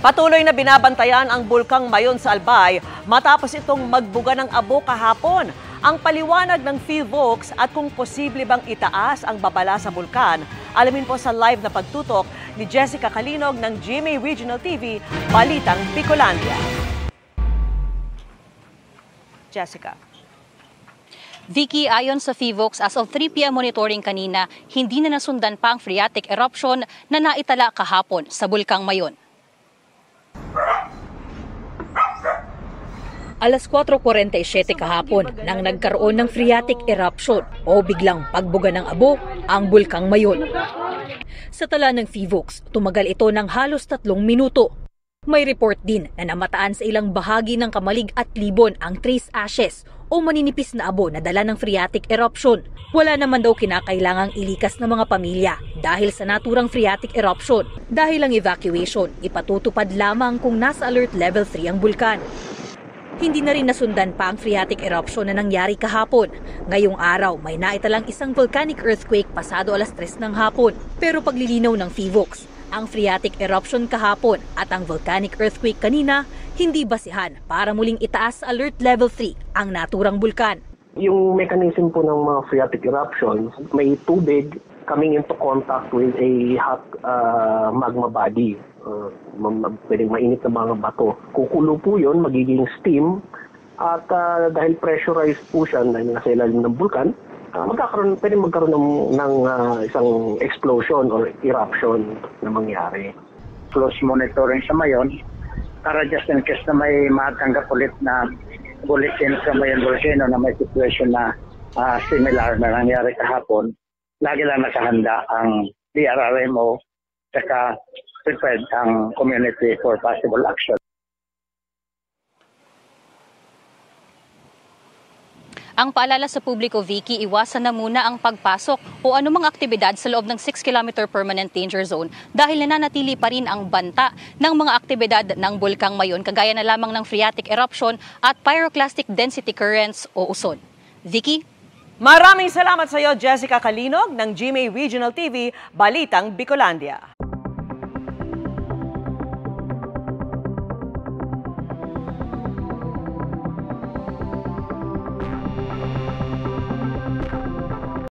Patuloy na binabantayan ang bulkang Mayon sa Albay matapos itong magbuga ng abo kahapon. Ang paliwanag ng PhilVox at kung posible bang itaas ang babala sa bulkan, alamin po sa live na pagtutok ni Jessica Calinog ng GMA Regional TV, Balitang Bicolandia. Jessica. Vicky, ayon sa PhilVox, as of 3 p.m. monitoring kanina, hindi na nasundan pa ang phreatic eruption na naitala kahapon sa bulkang Mayon. Alas 4:47 kahapon nang nagkaroon ng phreatic eruption o biglang pagbuga ng abo ang bulkang Mayon. Sa tala ng PhilVox, tumagal ito ng halos 3 minuto. May report din na namataan sa ilang bahagi ng Kamalig at Libon ang trace ashes o maninipis na abo na dala ng phreatic eruption. Wala naman daw kinakailangang ilikas ng mga pamilya dahil sa naturang phreatic eruption. Dahil ang evacuation, ipatutupad lamang kung nasa alert level 3 ang bulkan. Hindi na rin nasundan pa ang phreatic eruption na nangyari kahapon. Ngayong araw, may naitalang isang volcanic earthquake pasado alas 3 ng hapon. Pero paglilinaw ng PhilVox, ang phreatic eruption kahapon at ang volcanic earthquake kanina hindi basihan para muling itaas sa alert level 3 ang naturang bulkan. Yung mechanism po ng mga phreatic eruptions, may tubig coming into contact with a hot magma body. Pwedeng mainit na mga bato. Kukulo po yun, magiging steam, at dahil pressurized po siya na nasa ilalim ng bulkan, pwedeng magkaroon ng isang explosion or eruption na mangyari. Close monitoring sa Mayon para just in case na may matanggap ulit na bulletin sa Mayon Volcano na may situation na similar na nangyari kahapon. Lagi lang nakahanda ang DRRMO saka prepared ang community for possible action. Ang paalala sa publiko, Vicky, iwasan na muna ang pagpasok o anumang aktibidad sa loob ng 6-kilometer permanent danger zone dahil nananatili pa rin ang banta ng mga aktibidad ng bulkang Mayon kagaya na lamang ng phreatic eruption at pyroclastic density currents o uson. Vicky? Maraming salamat sa iyo, Jessica Calinog ng GMA Regional TV, Balitang Bicolandia.